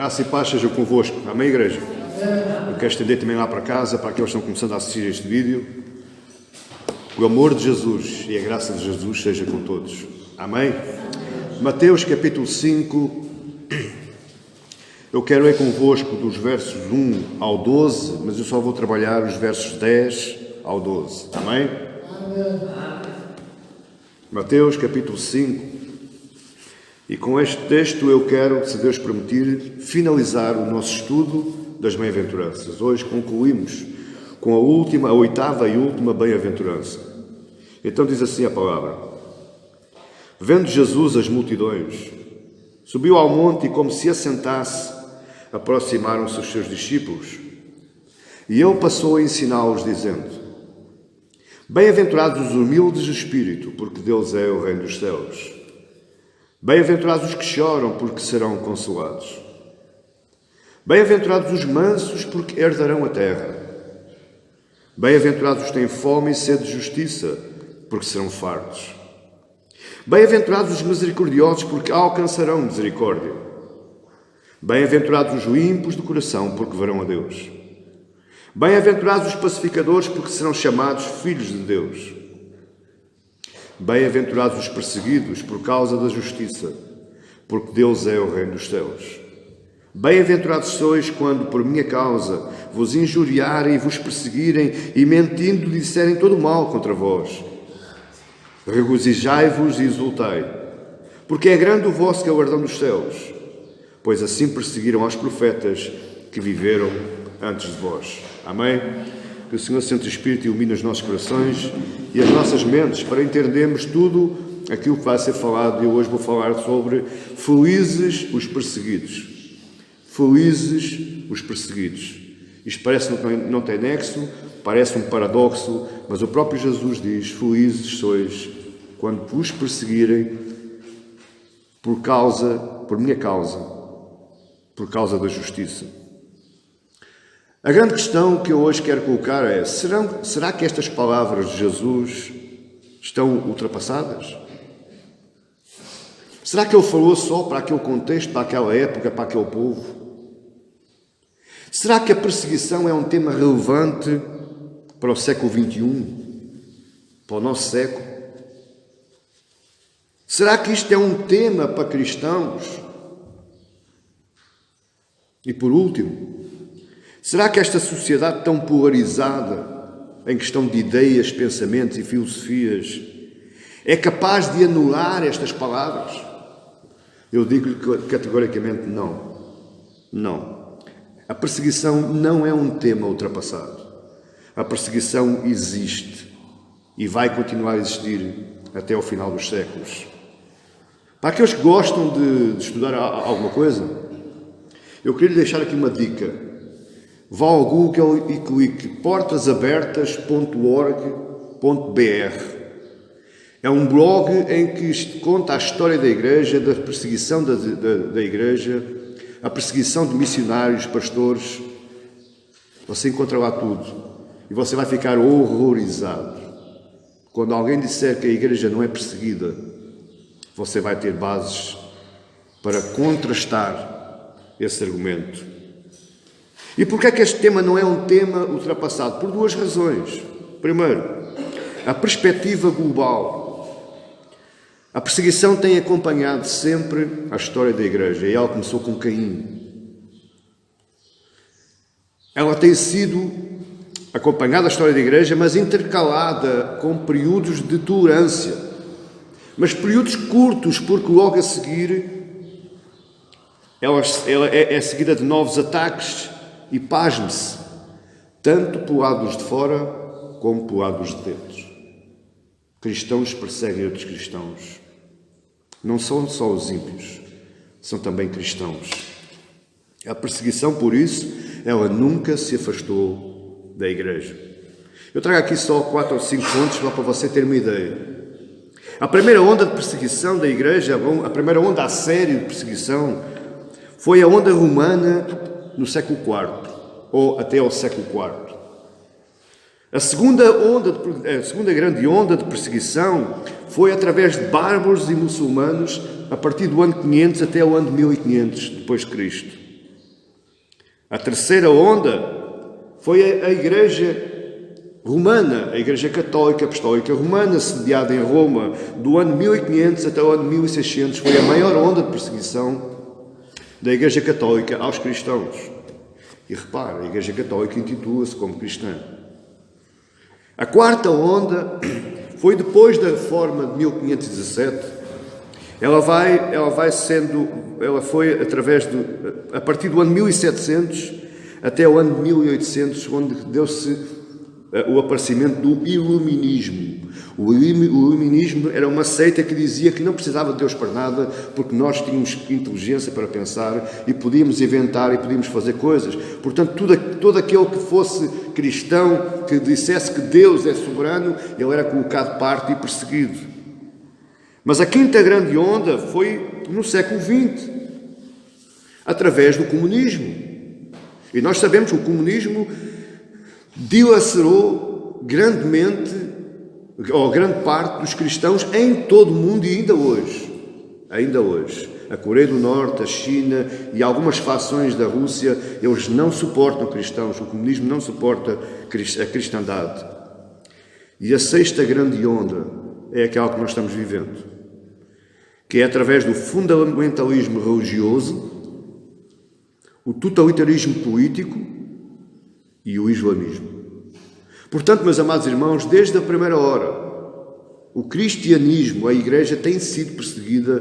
Graça e paz sejam convosco. Amém, igreja? Eu quero estender também lá para casa, para aqueles que estão começando a assistir este vídeo. O amor de Jesus e a graça de Jesus seja com todos. Amém? Mateus capítulo 5. Eu quero ler convosco dos versos 1 ao 12, mas eu só vou trabalhar os versos 10 ao 12. Amém? Mateus capítulo 5. E com este texto eu quero, se Deus permitir, finalizar o nosso estudo das bem-aventuranças. Hoje concluímos com a oitava e última bem-aventurança. Então diz assim a palavra: Vendo Jesus as multidões, subiu ao monte e, como se assentasse, aproximaram-se os seus discípulos. E ele passou a ensiná-los, dizendo: Bem-aventurados os humildes de espírito, porque deles é o reino dos céus. Bem-aventurados os que choram, porque serão consolados. Bem-aventurados os mansos, porque herdarão a terra. Bem-aventurados os que têm fome e sede de justiça, porque serão fartos. Bem-aventurados os misericordiosos, porque alcançarão misericórdia. Bem-aventurados os limpos de coração, porque verão a Deus. Bem-aventurados os pacificadores, porque serão chamados filhos de Deus. Bem-aventurados os perseguidos por causa da justiça, porque deles é o reino dos céus. Bem-aventurados sois quando, por minha causa, vos injuriarem e vos perseguirem e, mentindo, disserem todo o mal contra vós. Regozijai-vos e exultai, porque é grande o vosso galardão dos céus, pois assim perseguiram aos profetas que viveram antes de vós. Amém? Que o Senhor Santo Espírito ilumine os nossos corações e as nossas mentes para entendermos tudo aquilo que vai ser falado. Eu hoje vou falar sobre felizes os perseguidos. Felizes os perseguidos. Isto parece que não tem nexo, parece um paradoxo, mas o próprio Jesus diz: felizes sois quando vos perseguirem por minha causa, por causa da justiça. A grande questão que eu hoje quero colocar é: será que estas palavras de Jesus estão ultrapassadas? Será que ele falou só para aquele contexto, para aquela época, para aquele povo? Será que a perseguição é um tema relevante para o século XXI? Para o nosso século? Será que isto é um tema para cristãos? E por último, será que esta sociedade tão polarizada em questão de ideias, pensamentos e filosofias é capaz de anular estas palavras? Eu digo-lhe categoricamente não. Não. A perseguição não é um tema ultrapassado. A perseguição existe e vai continuar a existir até ao final dos séculos. Para aqueles que gostam de estudar alguma coisa, eu queria lhe deixar aqui uma dica. Vá ao Google e clique portasabertas.org.br. É um blog em que conta a história da igreja, da perseguição da igreja, a perseguição de missionários, pastores. Você encontra lá tudo e você vai ficar horrorizado. Quando alguém disser que a igreja não é perseguida, você vai ter bases para contrastar esse argumento. E porquê é que este tema não é um tema ultrapassado? Por duas razões. Primeiro, a perspectiva global. A perseguição tem acompanhado sempre a história da igreja, e ela começou com Caim. Ela tem sido acompanhada a história da igreja, mas intercalada com períodos de tolerância. Mas períodos curtos, porque logo a seguir ela é seguida de novos ataques. E pasme-se, tanto pelo lado dos de fora como pelo lado dos de dentro. Cristãos perseguem outros cristãos. Não são só os ímpios, são também cristãos. A perseguição, por isso, ela nunca se afastou da igreja. Eu trago aqui só 4 ou 5 pontos para você ter uma ideia. A primeira onda de perseguição da igreja, a primeira onda a sério de perseguição, foi a onda romana no século IV, ou até ao século IV. A segunda grande onda de perseguição foi através de bárbaros e muçulmanos a partir do ano 500 até o ano 1500 depois de Cristo. A terceira onda foi a Igreja Romana, a Igreja Católica Apostólica Romana, sediada em Roma do ano 1500 até o ano 1600. Foi a maior onda de perseguição da Igreja Católica aos cristãos. E repara, a Igreja Católica intitula-se como cristã. A quarta onda foi depois da Reforma de 1517. Ela foi a partir do ano 1700 até o ano 1800, onde deu-se o aparecimento do Iluminismo. O Iluminismo era uma seita que dizia que não precisava de Deus para nada, porque nós tínhamos inteligência para pensar e podíamos inventar e podíamos fazer coisas. Portanto, todo aquele que fosse cristão, que dissesse que Deus é soberano, ele era colocado de parte e perseguido. Mas a quinta grande onda foi no século XX, através do comunismo. E nós sabemos que o comunismo dilacerou grandemente, ou grande parte dos cristãos em todo o mundo e ainda hoje. A Coreia do Norte, a China e algumas fações da Rússia, eles não suportam cristãos, o comunismo não suporta a cristandade. E a sexta grande onda é aquela que nós estamos vivendo, que é através do fundamentalismo religioso, o totalitarismo político e o islamismo. Portanto, meus amados irmãos, desde a primeira hora, o cristianismo, a Igreja, tem sido perseguida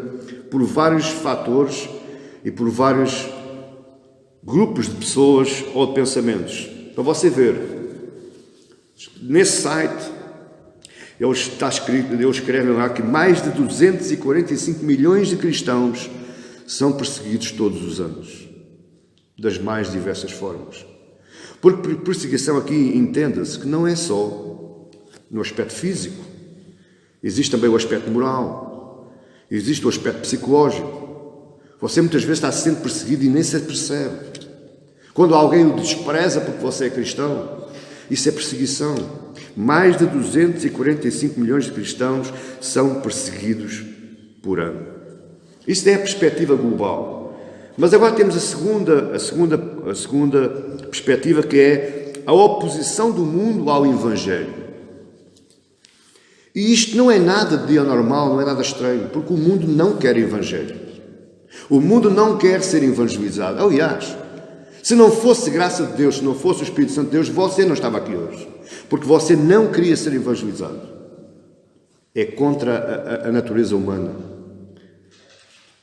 por vários fatores e por vários grupos de pessoas ou de pensamentos. Para você ver, nesse site, eles escrevem lá que mais de 245 milhões de cristãos são perseguidos todos os anos, das mais diversas formas. Porque perseguição aqui, entenda-se, que não é só no aspecto físico. Existe também o aspecto moral. Existe o aspecto psicológico. Você muitas vezes está sendo perseguido e nem se percebe. Quando alguém o despreza porque você é cristão, isso é perseguição. Mais de 245 milhões de cristãos são perseguidos por ano. Isto é a perspectiva global. Mas agora temos a segunda perspectiva, que é a oposição do mundo ao Evangelho. E isto não é nada de anormal, não é nada estranho, porque o mundo não quer Evangelho. O mundo não quer ser evangelizado. Aliás, se não fosse graça de Deus, se não fosse o Espírito Santo de Deus, você não estava aqui hoje. Porque você não queria ser evangelizado. É contra a natureza humana.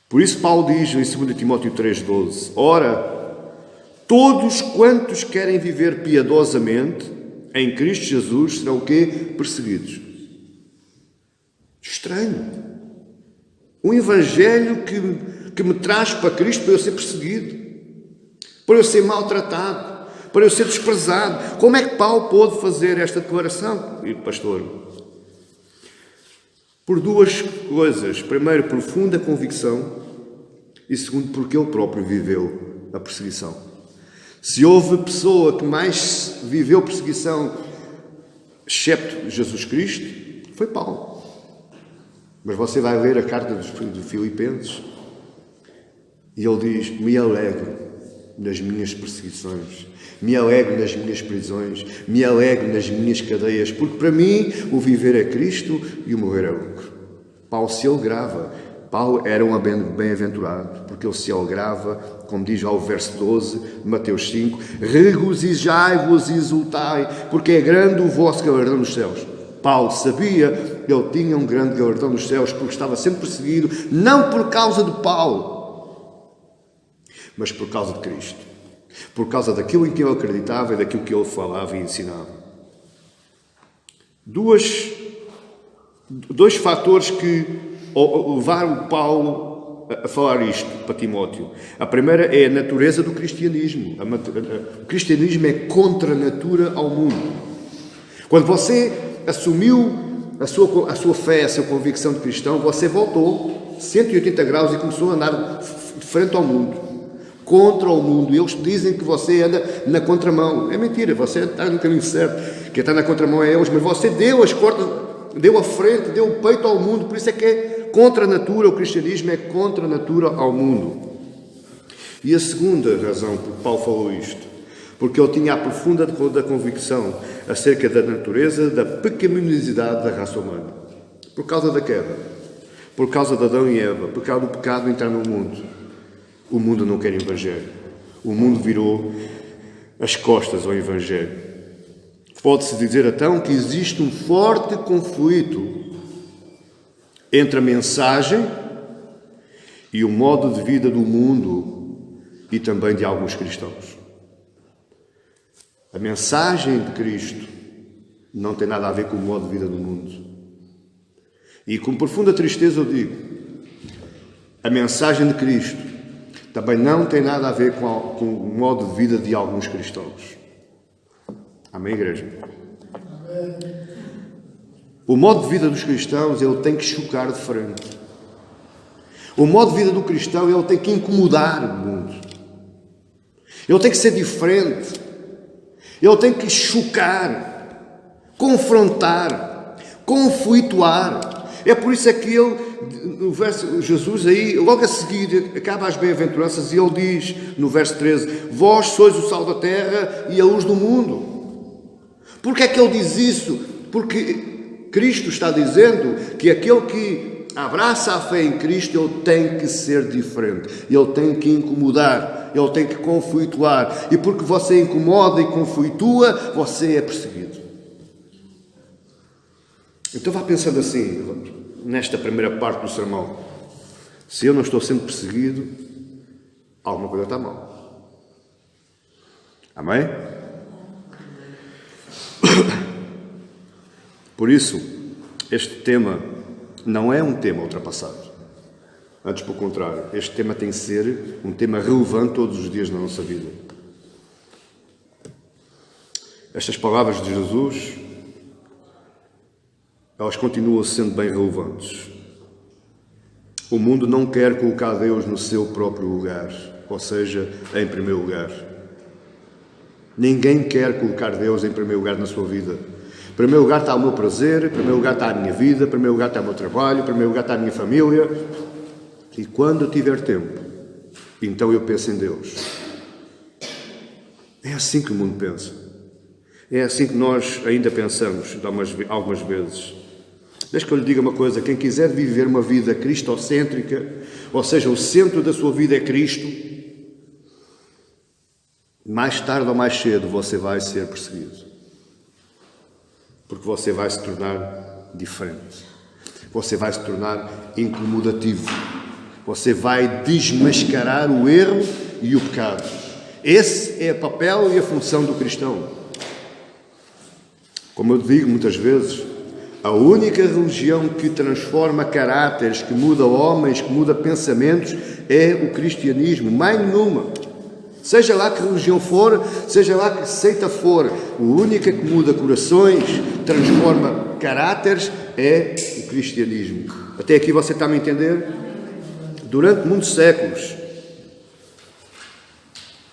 Por isso Paulo diz em 2 Timóteo 3,12: Ora, todos quantos querem viver piedosamente em Cristo Jesus serão o quê? Perseguidos. Estranho. Um evangelho que me traz para Cristo para eu ser perseguido, para eu ser maltratado, para eu ser desprezado. Como é que Paulo pôde fazer esta declaração, pastor? Por duas coisas. Primeiro, profunda convicção, e segundo, porque ele próprio viveu a perseguição. Se houve pessoa que mais viveu perseguição, excepto Jesus Cristo, foi Paulo. Mas você vai ler a carta dos Filipenses e ele diz: me alegro nas minhas perseguições, me alegro nas minhas prisões, me alegro nas minhas cadeias, porque para mim o viver é Cristo e o morrer é lucro. Paulo se alegrava. Paulo era um bem-aventurado, porque ele se alegrava, como diz lá o verso 12 de Mateus 5, regozijai-vos e exultai, porque é grande o vosso galardão nos céus. Paulo sabia que ele tinha um grande galardão nos céus, porque estava sendo perseguido, não por causa de Paulo, mas por causa de Cristo. Por causa daquilo em que ele acreditava e daquilo que ele falava e ensinava. Dois fatores que levaram Paulo a falar isto para Timóteo. A primeira é a natureza do cristianismo. O cristianismo é contra a natura ao mundo. Quando você assumiu a sua fé, a sua convicção de cristão, você voltou 180 graus e começou a andar de frente ao mundo, contra o mundo. Eles dizem que você anda na contramão. É mentira, você está no caminho certo. Quem está na contramão é eles, mas você deu as cordas, deu a frente, deu o peito ao mundo. Por isso é que é contra a natura, o cristianismo é contra a natura ao mundo. E a segunda razão por que Paulo falou isto, porque ele tinha a profunda convicção acerca da natureza, da pecaminosidade da raça humana. Por causa da queda, por causa de Adão e Eva, por causa do pecado interno no mundo. O mundo não quer Evangelho. O mundo virou as costas ao Evangelho. Pode-se dizer então que existe um forte conflito entre a mensagem e o modo de vida do mundo e também de alguns cristãos. A mensagem de Cristo não tem nada a ver com o modo de vida do mundo. E com profunda tristeza eu digo, a mensagem de Cristo também não tem nada a ver com o modo de vida de alguns cristãos. Amém, igreja? O modo de vida dos cristãos, ele tem que chocar de frente. O modo de vida do cristão, ele tem que incomodar o mundo. Ele tem que ser diferente. Ele tem que chocar, confrontar, conflituar. É por isso que ele, no verso, Jesus aí, logo a seguir, acaba as bem-aventuranças e ele diz, no verso 13, vós sois o sal da terra e a luz do mundo. Porquê é que ele diz isso? Porque Cristo está dizendo que aquele que abraça a fé em Cristo, ele tem que ser diferente, ele tem que incomodar, ele tem que conflituar, e porque você incomoda e conflitua, você é perseguido. Então vá pensando assim, nesta primeira parte do sermão, se eu não estou sendo perseguido, alguma coisa está mal. Amém? Por isso, este tema não é um tema ultrapassado. Antes, pelo contrário, este tema tem que ser um tema relevante todos os dias na nossa vida. Estas palavras de Jesus, elas continuam sendo bem relevantes. O mundo não quer colocar Deus no seu próprio lugar, ou seja, em primeiro lugar. Ninguém quer colocar Deus em primeiro lugar na sua vida. Em primeiro lugar está o meu prazer, em primeiro lugar está a minha vida, em primeiro lugar está o meu trabalho, em primeiro lugar está a minha família. E quando eu tiver tempo, então eu penso em Deus. É assim que o mundo pensa. É assim que nós ainda pensamos algumas vezes. Deixa que eu lhe diga uma coisa, quem quiser viver uma vida cristocêntrica, ou seja, o centro da sua vida é Cristo, mais tarde ou mais cedo você vai ser perseguido. Porque você vai se tornar diferente. Você vai se tornar incomodativo. Você vai desmascarar o erro e o pecado. Esse é o papel e a função do cristão. Como eu digo muitas vezes, a única religião que transforma caráteres, que muda homens, que muda pensamentos, é o cristianismo. Mais nenhuma. Seja lá que religião for, seja lá que seita for, a única que muda corações, transforma caráteres, é o cristianismo. Até aqui você está a me entender? Durante muitos séculos,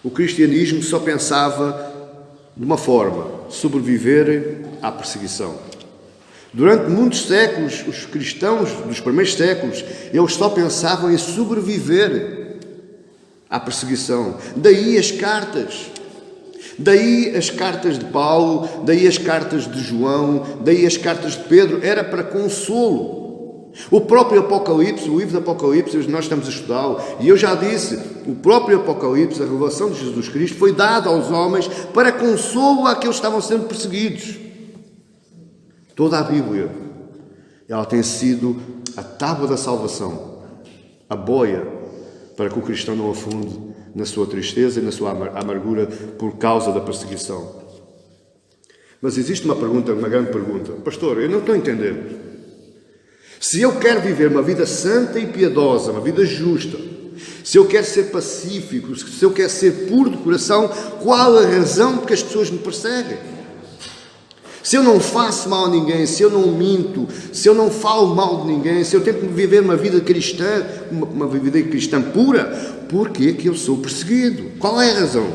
o cristianismo só pensava de uma forma, sobreviver à perseguição. Durante muitos séculos, os cristãos dos primeiros séculos, eles só pensavam em sobreviver à perseguição. Daí as cartas de Paulo, daí as cartas de João, daí as cartas de Pedro, era para consolo. O próprio Apocalipse, o livro do Apocalipse, nós estamos a estudá-lo, e eu já disse, o próprio Apocalipse, a revelação de Jesus Cristo, foi dada aos homens para consolo àqueles que estavam sendo perseguidos. Toda a Bíblia, ela tem sido a tábua da salvação, a boia, para que o cristão não afunde na sua tristeza e na sua amargura por causa da perseguição. Mas existe uma grande pergunta. Pastor, eu não estou a entender. Se eu quero viver uma vida santa e piedosa, uma vida justa, se eu quero ser pacífico, se eu quero ser puro de coração, qual a razão por que as pessoas me perseguem? Se eu não faço mal a ninguém, se eu não minto, se eu não falo mal de ninguém, se eu tento viver uma vida cristã, uma vida cristã pura, por que é que eu sou perseguido? Qual é a razão?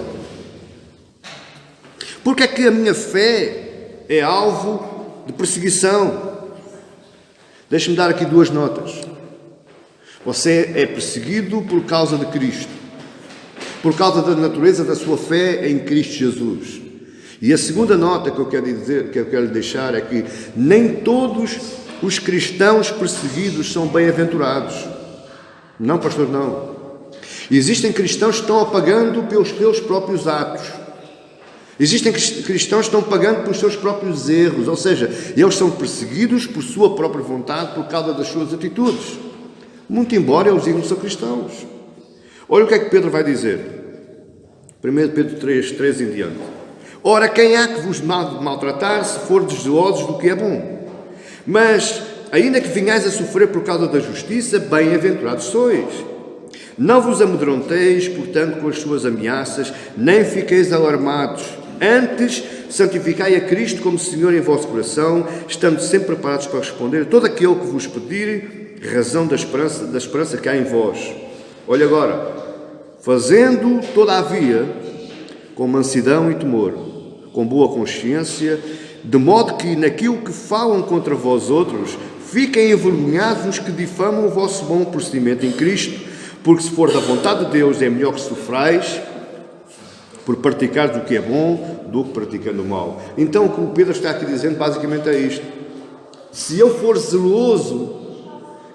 Porque é que a minha fé é alvo de perseguição? Deixe-me dar aqui 2 notas. Você é perseguido por causa de Cristo. por causa da natureza da sua fé em Cristo Jesus. E a segunda nota que eu quero lhe deixar é que nem todos os cristãos perseguidos são bem-aventurados. Não, pastor, não. Existem cristãos que estão apagando pelos seus próprios atos. Existem cristãos que estão pagando pelos seus próprios erros, ou seja, eles são perseguidos por sua própria vontade por causa das suas atitudes. Muito embora eles digam que são cristãos. Olha o que é que Pedro vai dizer. 1 Pedro 3 em diante. Ora, quem há que vos maltratar se for desejosos do que é bom? Mas, ainda que venhais a sofrer por causa da justiça, bem-aventurados sois. Não vos amedronteis, portanto, com as suas ameaças, nem fiqueis alarmados. Antes, santificai a Cristo como Senhor em vosso coração, estando sempre preparados para responder a todo aquele que vos pedir razão da esperança que há em vós. Olha agora, fazendo, todavia, com mansidão e temor, com boa consciência, de modo que naquilo que falam contra vós outros, fiquem envergonhados os que difamam o vosso bom procedimento em Cristo, porque se for da vontade de Deus, é melhor que sofrais por praticar do que é bom do que praticando o mal. Então o que o Pedro está aqui dizendo basicamente é isto. Se eu for zeloso,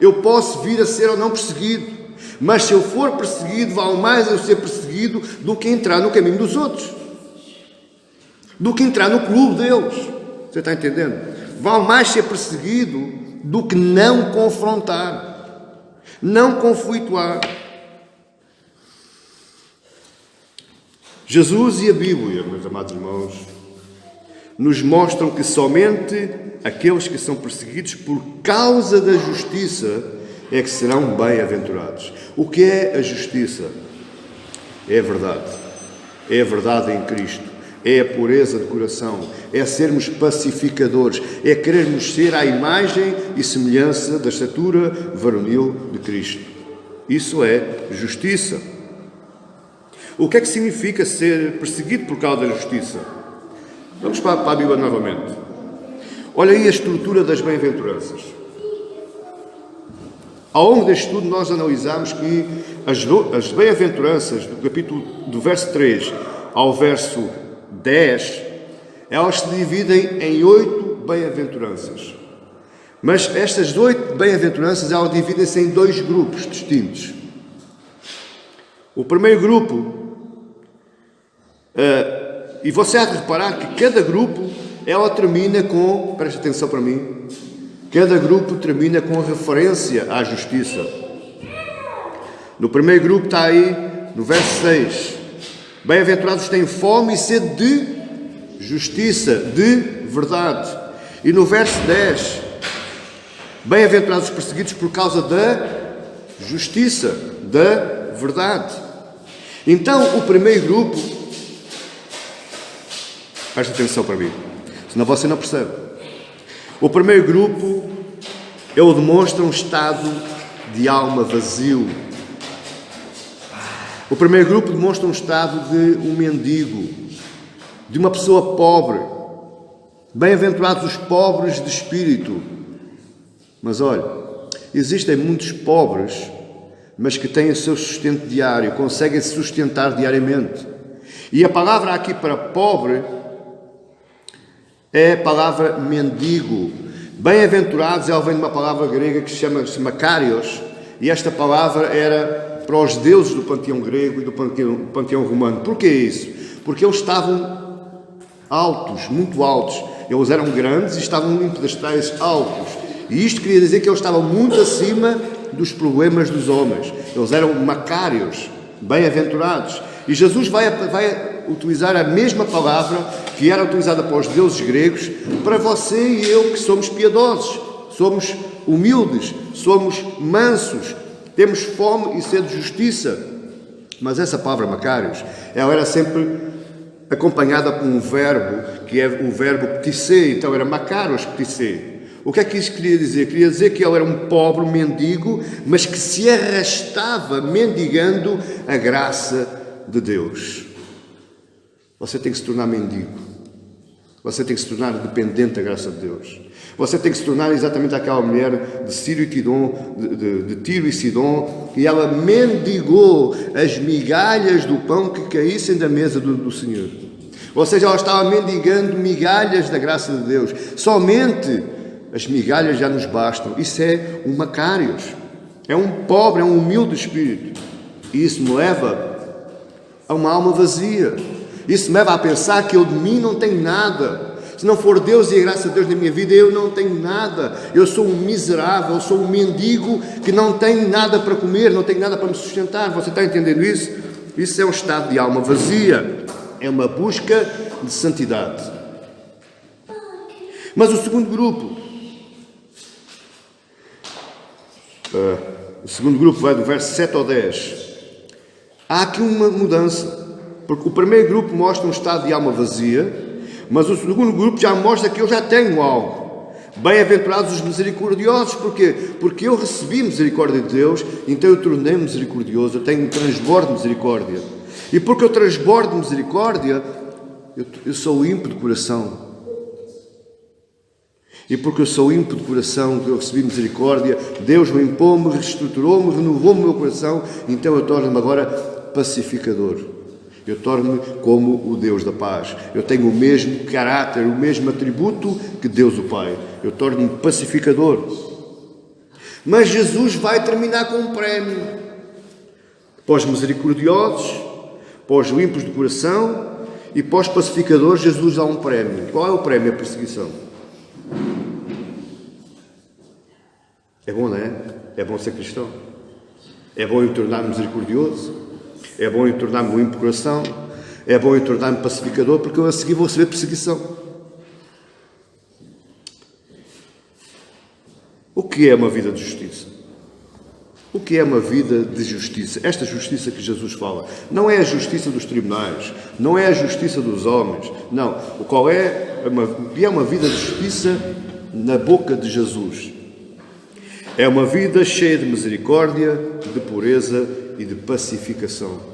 eu posso vir a ser ou não perseguido, mas se eu for perseguido, vale mais eu ser perseguido do que entrar no caminho dos outros, do que entrar no clube deles. Você está entendendo? Vale mais ser perseguido do que não confrontar, não conflituar. Jesus e a Bíblia, meus amados irmãos, nos mostram que somente aqueles que são perseguidos por causa da justiça é que serão bem-aventurados. O que é a justiça? É a verdade. É a verdade em Cristo. É a pureza de coração. É sermos pacificadores. É querermos ser à imagem e semelhança da estatura varonil de Cristo. Isso é justiça. O que é que significa ser perseguido por causa da justiça? Vamos para a Bíblia novamente. Olha aí a estrutura das bem-aventuranças. Ao longo deste estudo nós analisamos que as bem-aventuranças do verso 3 ao verso 10, elas se dividem em 8 bem-aventuranças. Mas estas 8 bem-aventuranças, elas dividem-se em 2 grupos distintos. O primeiro grupo, e você há de reparar que cada grupo, ela termina com, preste atenção para mim, cada grupo termina com referência à justiça. No primeiro grupo está aí, no verso 6, bem-aventurados têm fome e sede de justiça, de verdade. E no verso 10, bem-aventurados os perseguidos por causa da justiça, da verdade. Então, o primeiro grupo, preste atenção para mim, senão você não percebe. O primeiro grupo, ele demonstra um estado de alma vazio. O primeiro grupo demonstra um estado de um mendigo, de uma pessoa pobre. Bem-aventurados os pobres de espírito. Mas olha, existem muitos pobres, mas que têm o seu sustento diário, conseguem se sustentar diariamente. E a palavra aqui para pobre é a palavra mendigo. Bem-aventurados, ela vem de uma palavra grega que se chama makarios, e esta palavra era para os deuses do panteão grego e do panteão romano. Porquê isso? Porque eles estavam altos, muito altos. Eles eram grandes e estavam em pedestais altos. E isto queria dizer que eles estavam muito acima dos problemas dos homens. Eles eram makarios, bem-aventurados. E Jesus vai utilizar a mesma palavra que era utilizada para os deuses gregos, para você e eu que somos piedosos, somos humildes, somos mansos, temos fome e sede de justiça. Mas essa palavra makarios, ela era sempre acompanhada por um verbo, que é o verbo ptissé, então era makarios ptissé. O que é que isso queria dizer? Queria dizer que ele era um pobre mendigo, mas que se arrastava mendigando a graça de Deus. Você tem que se tornar mendigo. Você tem que se tornar dependente da graça de Deus. Você tem que se tornar exatamente aquela mulher de Tiro e Sidom, que ela mendigou as migalhas do pão que caíssem da mesa do Senhor. Ou seja, ela estava mendigando migalhas da graça de Deus. Somente as migalhas já nos bastam. Isso é um macários. É um pobre, é um humilde espírito. E isso me leva a uma alma vazia. Isso me leva a pensar que eu de mim não tenho nada. Se não for Deus e a graça de Deus na minha vida, eu não tenho nada. Eu sou um miserável, eu sou um mendigo que não tem nada para comer, não tenho nada para me sustentar. Você está entendendo isso? Isso é um estado de alma vazia. É uma busca de santidade. Mas o segundo grupo, vai do verso 7 ao 10. Há aqui uma mudança. Porque o primeiro grupo mostra um estado de alma vazia, mas o segundo grupo já mostra que eu já tenho algo. Bem-aventurados os misericordiosos, porquê? Porque eu recebi misericórdia de Deus, então eu tornei-me misericordioso, eu tenho um transbordo de misericórdia. E porque eu transbordo de misericórdia, eu sou limpo de coração. E porque eu sou limpo de coração, que eu recebi misericórdia, Deus limpou-me, reestruturou-me, renovou-me o meu coração, então eu torno-me agora pacificador. Eu torno-me como o Deus da paz. Eu tenho o mesmo caráter, o mesmo atributo que Deus o Pai. Eu torno-me pacificador. Mas Jesus vai terminar com um prémio. Para os misericordiosos, para os limpos de coração e para os pacificadores, Jesus dá um prémio. Qual é o prémio? A perseguição. É bom, não é? É bom ser cristão. É bom eu tornar-me misericordioso. É bom eu tornar-me limpo de coração. É bom eu tornar-me pacificador, porque eu a seguir vou receber perseguição. O que é uma vida de justiça? O que é uma vida de justiça? Esta justiça que Jesus fala não é a justiça dos tribunais, não é a justiça dos homens, não. Qual é uma vida de justiça na boca de Jesus? É uma vida cheia de misericórdia, de pureza e de pacificação.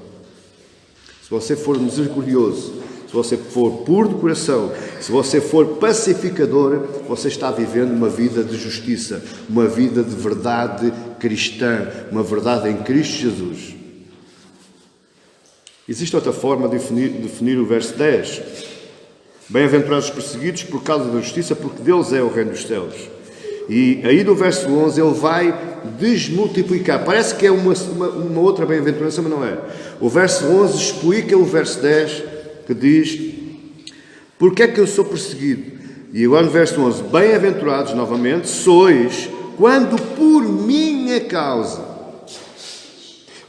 Se você for misericordioso, se você for puro de coração, se você for pacificador, você está vivendo uma vida de justiça, uma vida de verdade cristã, uma verdade em Cristo Jesus. Existe outra forma de definir o verso 10. Bem-aventurados os perseguidos por causa da justiça, porque deles é o reino dos céus. E aí no verso 11 ele vai desmultiplicar. Parece que é uma outra bem-aventurança, mas não é. O verso 11 explica o verso 10 que diz: porque é que eu sou perseguido? E agora no verso 11: bem-aventurados novamente sois quando por minha causa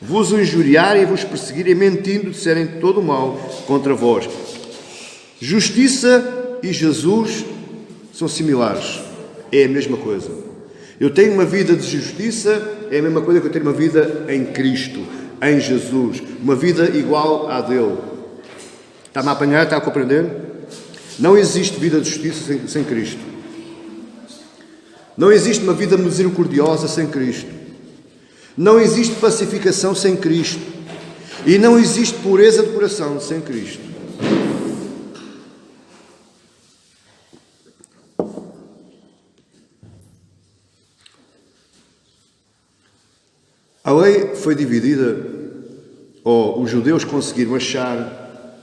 vos injuriarem e vos perseguirem, mentindo, disserem todo o mal contra vós. Justiça e Jesus são similares. É a mesma coisa. Eu tenho uma vida de justiça, é a mesma coisa que eu tenho uma vida em Cristo, em Jesus. Uma vida igual à dele. Está-me a apanhar? Está a compreender? Não existe vida de justiça sem Cristo. Não existe uma vida misericordiosa sem Cristo. Não existe pacificação sem Cristo. E não existe pureza de coração sem Cristo. A lei foi dividida, ou os judeus conseguiram achar,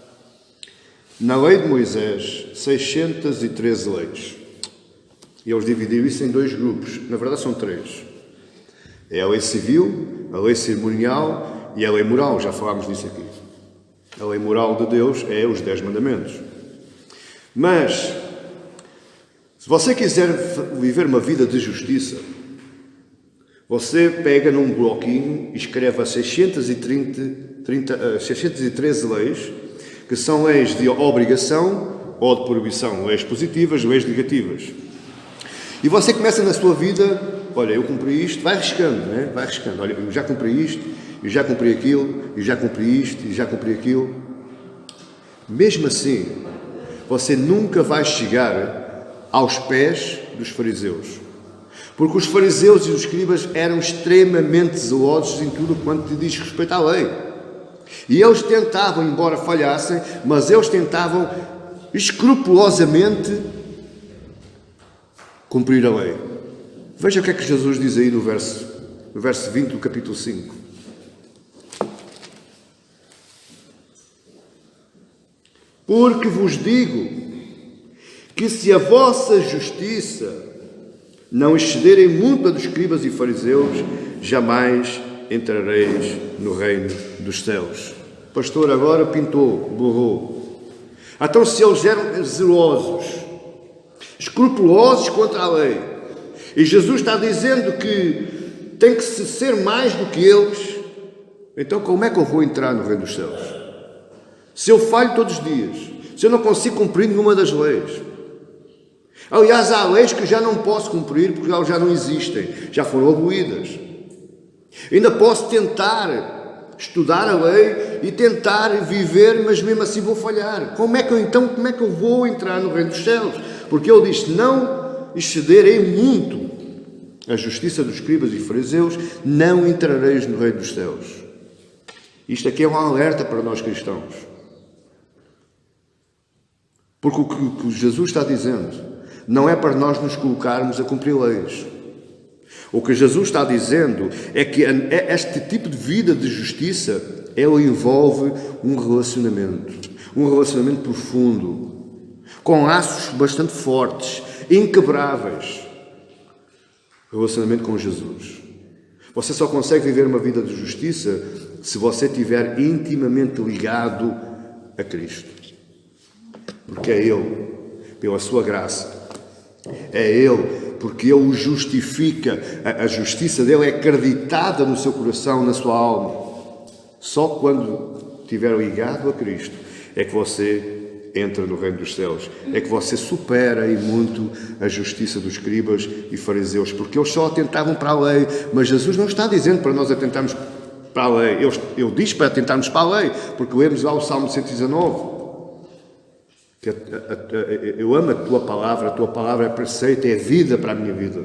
na lei de Moisés, 613 leis. E eles dividiram isso em dois grupos. Na verdade são três. É a lei civil, a lei cerimonial e a lei moral. Já falámos disso aqui. A lei moral de Deus é os 10 mandamentos. Mas, se você quiser viver uma vida de justiça, você pega num bloquinho e escreve as 613 leis, que são leis de obrigação ou de proibição, leis positivas, leis negativas. E você começa na sua vida, olha, eu cumpri isto, vai arriscando, não é? Vai arriscando. Olha, eu já cumpri isto, eu já cumpri aquilo, eu já cumpri isto, e já cumpri aquilo. Mesmo assim, você nunca vai chegar aos pés dos fariseus. Porque os fariseus e os escribas eram extremamente zelosos em tudo quanto diz respeito à lei. E eles tentavam, embora falhassem, mas eles tentavam escrupulosamente cumprir a lei. Veja o que é que Jesus diz aí no verso 20 do capítulo 5. Porque vos digo que se a vossa justiça não excederem muito a dos escribas e fariseus, jamais entrareis no reino dos céus. O pastor agora pintou, borrou. Então, se eles eram zelosos, escrupulosos contra a lei, e Jesus está dizendo que tem que ser mais do que eles, então como é que eu vou entrar no reino dos céus? Se eu falho todos os dias, se eu não consigo cumprir nenhuma das leis. Aliás, há leis que já não posso cumprir porque elas já não existem, já foram abolidas. Ainda posso tentar estudar a lei e tentar viver, mas mesmo assim vou falhar. Como é que eu vou entrar no reino dos céus? Porque ele diz, se não excederem muito a justiça dos escribas e fariseus, não entrareis no reino dos céus. Isto aqui é um alerta para nós cristãos. Porque o que Jesus está dizendo não é para nós nos colocarmos a cumprir leis. O que Jesus está dizendo é que este tipo de vida de justiça, ele envolve um relacionamento profundo, com laços bastante fortes, inquebráveis. Relacionamento com Jesus. Você só consegue viver uma vida de justiça se você estiver intimamente ligado a Cristo. Porque é Ele, pela sua graça. É Ele, porque Ele o justifica. A justiça dele é acreditada no seu coração, na sua alma. Só quando estiver ligado a Cristo é que você entra no reino dos céus. É que você supera e muito a justiça dos escribas e fariseus. Porque eles só atentavam para a lei. Mas Jesus não está dizendo para nós atentarmos para a lei. Ele diz para atentarmos para a lei. Porque lemos lá o Salmo 119. Eu amo a tua palavra é preceito, é vida para a minha vida.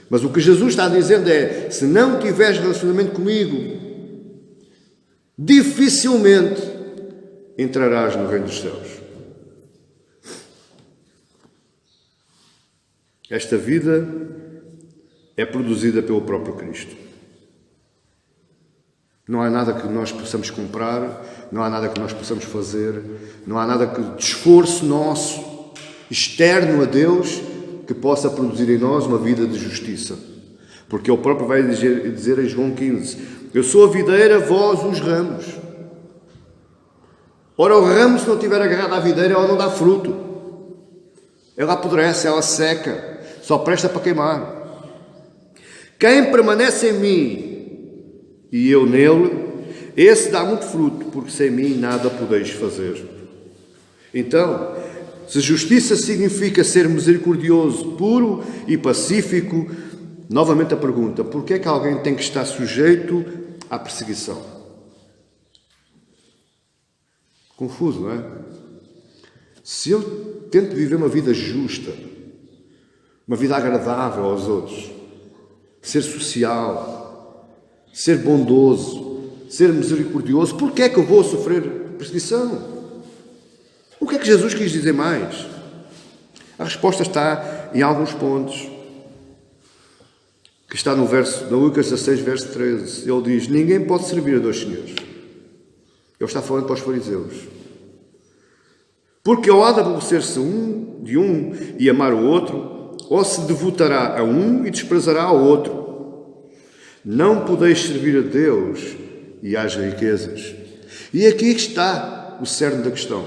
Mas o que Jesus está dizendo é, se não tiveres relacionamento comigo, dificilmente entrarás no reino dos céus. Esta vida é produzida pelo próprio Cristo. Não há nada que nós possamos comprar, não há nada que nós possamos fazer, não há nada de esforço nosso, externo a Deus, que possa produzir em nós uma vida de justiça. Porque Ele próprio vai dizer em João 15, eu sou a videira, vós os ramos. Ora, o ramo, se não estiver agarrado à videira, ela não dá fruto. Ela apodrece, ela seca, só presta para queimar. Quem permanece em mim e eu nele, esse dá muito fruto, porque sem mim nada podeis fazer. Então, se justiça significa ser misericordioso, puro e pacífico, novamente a pergunta, porquê é que alguém tem que estar sujeito à perseguição? Confuso, não é? Se eu tento viver uma vida justa, uma vida agradável aos outros, ser social, ser bondoso, ser misericordioso, porquê é que eu vou sofrer perseguição? O que é que Jesus quis dizer mais? A resposta está em alguns pontos, que está no Lucas 16, verso 13. Ele diz, ninguém pode servir a dois senhores. Ele está falando para os fariseus. Porque ou há de aborrecer-se de um e amar o outro, ou se devotará a um e desprezará ao outro. Não podeis servir a Deus e às riquezas. E aqui está o cerne da questão.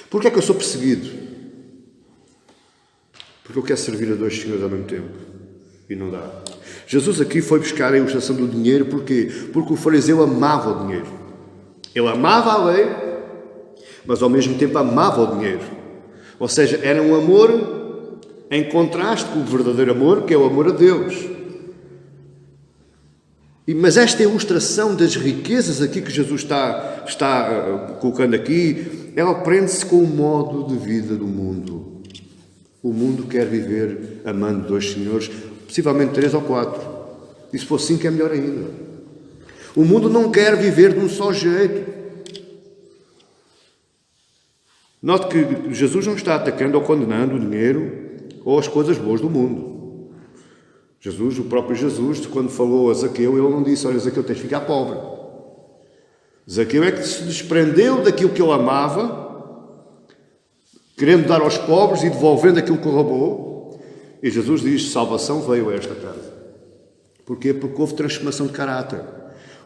Porquê é que eu sou perseguido? Porque eu quero servir a dois senhores ao mesmo tempo. E não dá. Jesus aqui foi buscar a ilustração do dinheiro. Porquê? Porque o fariseu amava o dinheiro. Ele amava a lei, mas ao mesmo tempo amava o dinheiro. Ou seja, era um amor em contraste com o verdadeiro amor, que é o amor a Deus. Mas esta ilustração das riquezas aqui que Jesus está colocando aqui, ela prende-se com o modo de vida do mundo. O mundo quer viver amando dois senhores, possivelmente 3 ou 4. E se for 5 é melhor ainda. O mundo não quer viver de um só jeito. Note que Jesus não está atacando ou condenando o dinheiro ou as coisas boas do mundo. Jesus, o próprio Jesus, quando falou a Zaqueu, ele não disse: olha, Zaqueu, tens de ficar pobre. Zaqueu é que se desprendeu daquilo que ele amava, querendo dar aos pobres e devolvendo aquilo que roubou. E Jesus diz: salvação veio a esta casa. Porquê? Porque houve transformação de caráter,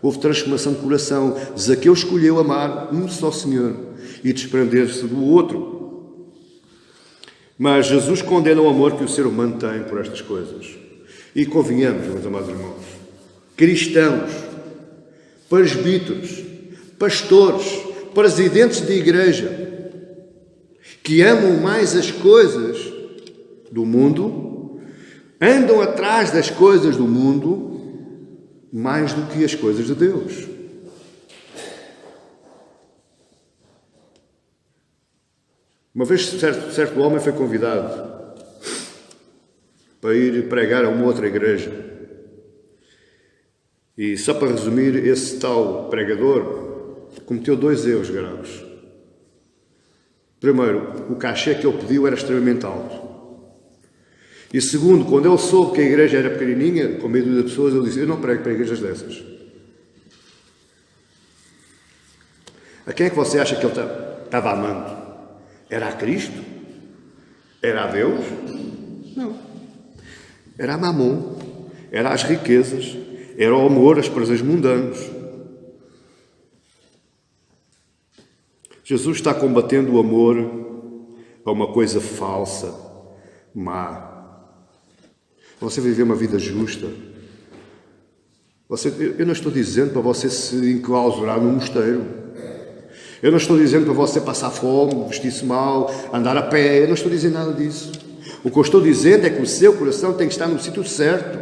houve transformação de coração. Zaqueu escolheu amar um só Senhor e desprender-se do outro. Mas Jesus condena o amor que o ser humano tem por estas coisas. E convenhamos, meus amados irmãos, cristãos, presbíteros, pastores, presidentes de igreja, que amam mais as coisas do mundo, andam atrás das coisas do mundo mais do que as coisas de Deus. Uma vez certo homem foi convidado para ir pregar a uma outra igreja. E só para resumir, esse tal pregador cometeu 2 erros graves. Primeiro, o cachê que ele pediu era extremamente alto. E segundo, quando ele soube que a igreja era pequenininha, com meio de pessoas, ele disse: eu não prego para igrejas dessas. A quem é que você acha que ele estava amando? Era a Cristo? Era a Deus? Não. Era a Mamon, era as riquezas, era o amor, as prazeres mundanos. Jesus está combatendo o amor a uma coisa falsa, má. Você viver uma vida justa. Eu não estou dizendo para você se enclausurar num mosteiro. Eu não estou dizendo para você passar fome, vestir-se mal, andar a pé. Eu não estou dizendo nada disso. O que eu estou dizendo é que o seu coração tem que estar no sítio certo.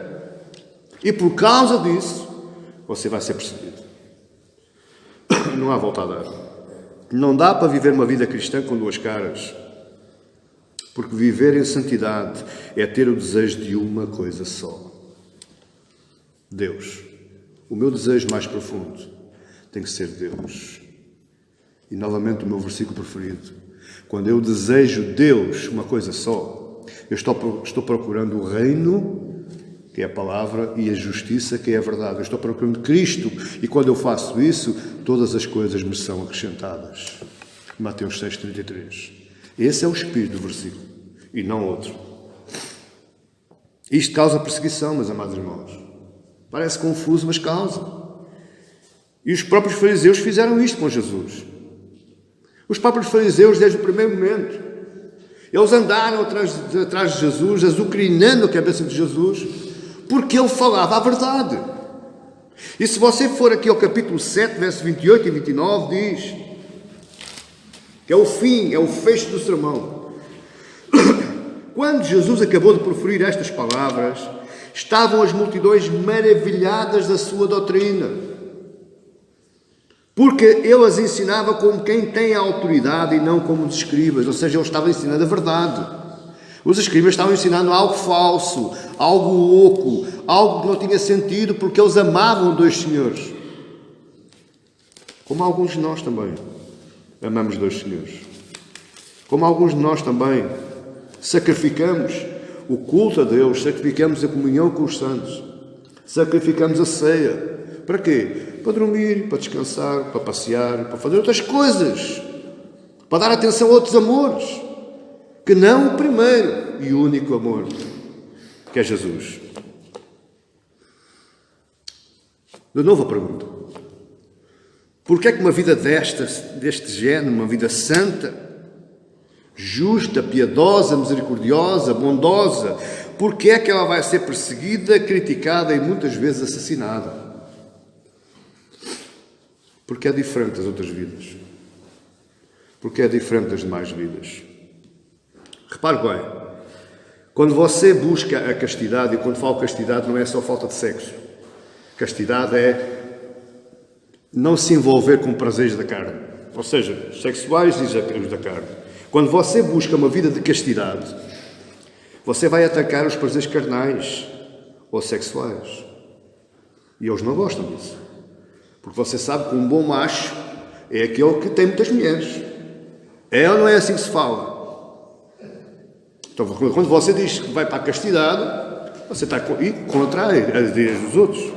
E por causa disso, você vai ser perseguido. Não há volta a dar. Não dá para viver uma vida cristã com 2 caras. Porque viver em santidade é ter o desejo de uma coisa só: Deus. O meu desejo mais profundo tem que ser Deus. E novamente o meu versículo preferido: quando eu desejo Deus, uma coisa só, eu estou procurando o reino, que é a palavra, e a justiça, que é a verdade. Eu estou procurando Cristo, e quando eu faço isso, todas as coisas me são acrescentadas. Mateus 6,33. Esse é o espírito do versículo, e não outro. Isto causa perseguição, meus amados irmãos. Parece confuso, mas causa. E os próprios fariseus fizeram isto com Jesus. Os próprios fariseus, desde o primeiro momento, eles andaram atrás de Jesus, azucrinando a cabeça de Jesus, porque ele falava a verdade. E se você for aqui ao capítulo 7, versos 28 e 29, diz que é o fim, é o fecho do sermão. Quando Jesus acabou de proferir estas palavras, estavam as multidões maravilhadas da sua doutrina, porque ele as ensinava como quem tem a autoridade e não como os escribas, ou seja, ele estava ensinando a verdade. Os escribas estavam ensinando algo falso, algo oco, algo que não tinha sentido, porque eles amavam 2 senhores. Como alguns de nós também amamos 2 senhores. Como alguns de nós também sacrificamos o culto a Deus, sacrificamos a comunhão com os santos, sacrificamos a ceia. Para quê? Para dormir, para descansar, para passear, para fazer outras coisas, para dar atenção a outros amores, que não o primeiro e único amor, que é Jesus. De novo a pergunta: porquê é que uma vida deste género, uma vida santa, justa, piedosa, misericordiosa, bondosa, porquê é que ela vai ser perseguida, criticada e muitas vezes assassinada? Porque é diferente das outras vidas. Porque é diferente das demais vidas. Repare bem, quando você busca a castidade, e quando falo castidade não é só falta de sexo. Castidade é não se envolver com prazeres da carne, ou seja, sexuais e os da carne. Quando você busca uma vida de castidade, você vai atacar os prazeres carnais ou sexuais. E eles não gostam disso. Porque você sabe que um bom macho é aquele que tem muitas mulheres. É ou não é assim que se fala? Então, quando você diz que vai para a castidade, você está contra as ideias dos outros.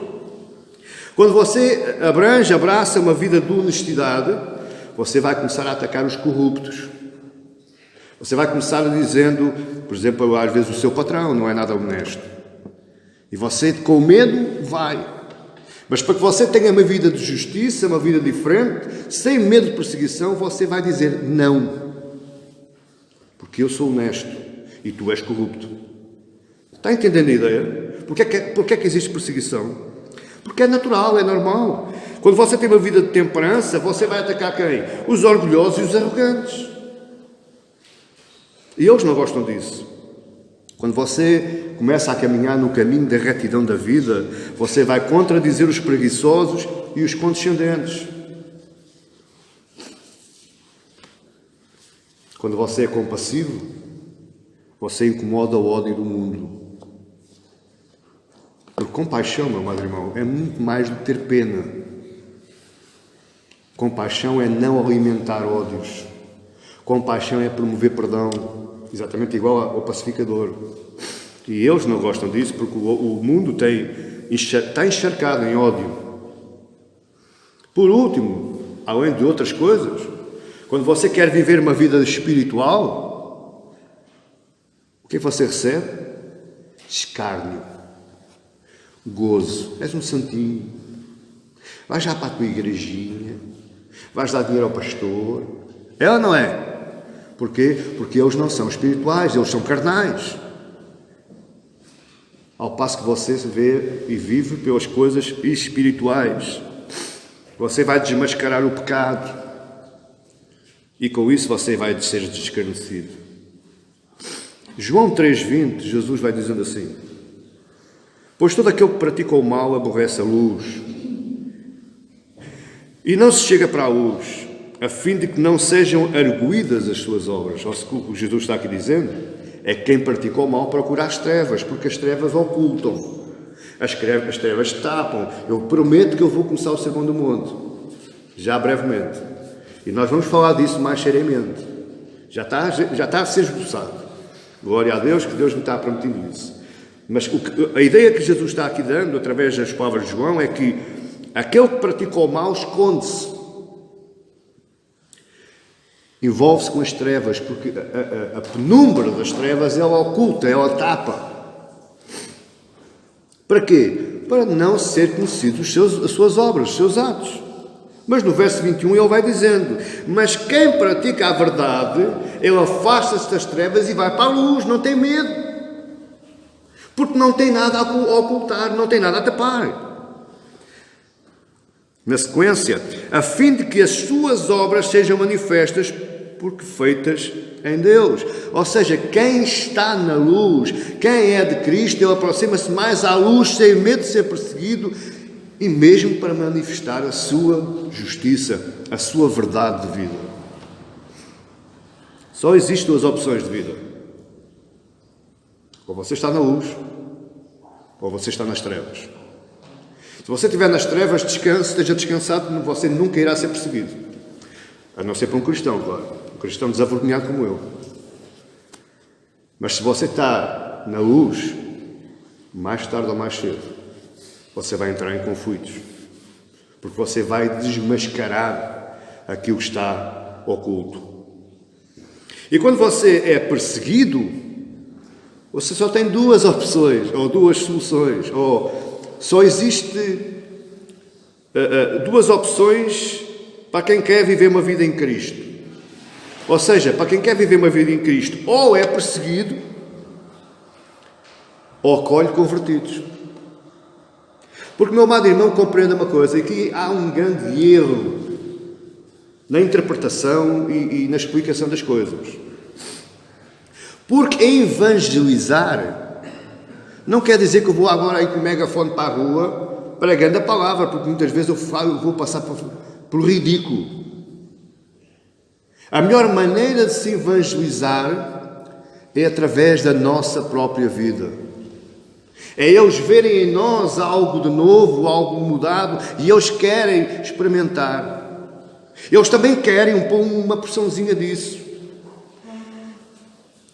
Quando você abraça uma vida de honestidade, você vai começar a atacar os corruptos. Você vai começar dizendo, por exemplo, às vezes o seu patrão não é nada honesto. E você, com medo, vai. Mas para que você tenha uma vida de justiça, uma vida diferente, sem medo de perseguição, você vai dizer não. Porque eu sou honesto e tu és corrupto. Está entendendo a ideia? Porquê é que existe perseguição? Porque é natural, é normal. Quando você tem uma vida de temperança, você vai atacar quem? Os orgulhosos e os arrogantes. E eles não gostam disso. Quando você começa a caminhar no caminho da retidão da vida, você vai contradizer os preguiçosos e os condescendentes. Quando você é compassivo, você incomoda o ódio do mundo. Porque compaixão, meu amado irmão, é muito mais do que ter pena. Compaixão é não alimentar ódios. Compaixão é promover perdão, exatamente igual ao pacificador. E eles não gostam disso porque o mundo está encharcado em ódio. Por último, além de outras coisas, quando você quer viver uma vida espiritual, o que você recebe? Escárnio, gozo. És um santinho. Vais já para a tua igrejinha, vais dar dinheiro ao pastor. É ou não é? Porquê? Porque eles não são espirituais, eles são carnais. Ao passo que você vê e vive pelas coisas espirituais. Você vai desmascarar o pecado. E com isso você vai ser descarnecido. João 3,20, Jesus vai dizendo assim: pois todo aquele que pratica o mal aborrece a luz. E não se chega para a luz, a fim de que não sejam arguídas as suas obras. Ou seja, o que Jesus está aqui dizendo é que quem pratica o mal procura as trevas, porque as trevas ocultam. As trevas tapam. Eu prometo que eu vou começar o Sermão do Monte, já brevemente. E nós vamos falar disso mais seriamente. Já está a ser esboçado. Glória a Deus, que Deus me está prometendo isso. Mas a ideia que Jesus está aqui dando, através das palavras de João, é que aquele que pratica o mal esconde-se. Envolve-se com as trevas, porque a penumbra das trevas ela oculta, ela tapa. Para quê? Para não ser conhecidos as suas obras, os seus atos. Mas no verso 21 ele vai dizendo: mas quem pratica a verdade, ele afasta-se das trevas e vai para a luz, não tem medo. Porque não tem nada a ocultar, não tem nada a tapar. Na sequência, a fim de que as suas obras sejam manifestas, porque feitas em Deus. Ou seja, quem está na luz, quem é de Cristo, ele aproxima-se mais à luz, sem medo de ser perseguido, e mesmo para manifestar a sua justiça, a sua verdade de vida. Só existem duas opções de vida. Ou você está na luz, ou você está nas trevas. Se você estiver nas trevas, descanse, esteja descansado, você nunca irá ser perseguido. A não ser para um cristão, claro. Um cristão desavergonhado como eu. Mas se você está na luz, mais tarde ou mais cedo, você vai entrar em conflitos. Porque você vai desmascarar aquilo que está oculto. E quando você é perseguido, você só tem duas opções, ou duas soluções, ou só existe duas opções para quem quer viver uma vida em Cristo. Ou seja, para quem quer viver uma vida em Cristo, ou é perseguido, ou acolhe convertidos. Porque, meu amado irmão, compreenda uma coisa, aqui há um grande erro na interpretação e na explicação das coisas. Porque evangelizar não quer dizer que eu vou agora ir com o megafone para a rua pregando a palavra, porque muitas vezes eu vou passar por ridículo. A melhor maneira de se evangelizar é através da nossa própria vida. É eles verem em nós algo de novo, algo mudado, e eles querem experimentar. Eles também querem uma porçãozinha disso.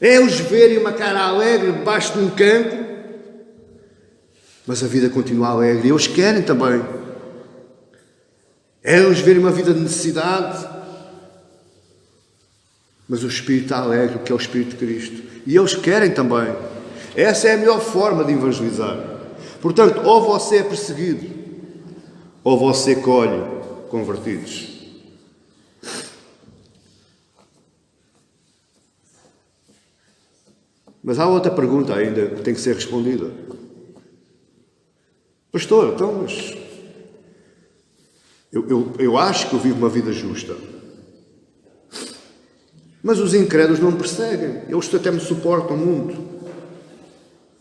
É-os verem uma cara alegre debaixo de um campo, mas a vida continua alegre. Eles querem também. É-os verem uma vida de necessidade, mas o Espírito está alegre, que é o Espírito de Cristo. E eles querem também. Essa é a melhor forma de evangelizar. Portanto, ou você é perseguido, ou você colhe convertidos. Mas há outra pergunta ainda que tem que ser respondida. Pastor, então, mas eu acho que eu vivo uma vida justa. Mas os incrédulos não me perseguem. Eles até me suportam muito.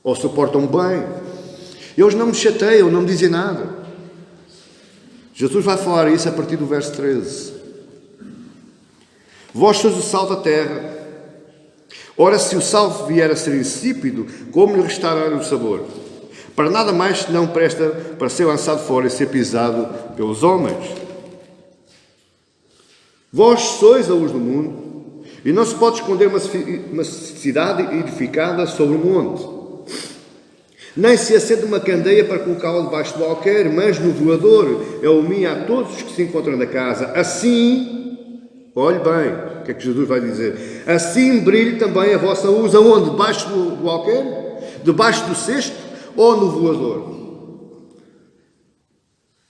Ou suportam bem. Eles não me chateiam, não me dizem nada. Jesus vai falar isso a partir do verso 13. Vós sois o sal da terra. Ora, se o sal vier a ser insípido, como lhe restaurar o sabor? Para nada mais não presta para ser lançado fora e ser pisado pelos homens. Vós sois a luz do mundo. E não se pode esconder uma cidade edificada sobre um monte. Nem se acende uma candeia para colocá-la debaixo do alqueire, mas no voador ilumina a todos os que se encontram na casa. Assim, olhe bem, o que é que Jesus vai dizer? Assim brilhe também a vossa luz, aonde? Debaixo do alqueire? Debaixo do cesto? Ou no voador?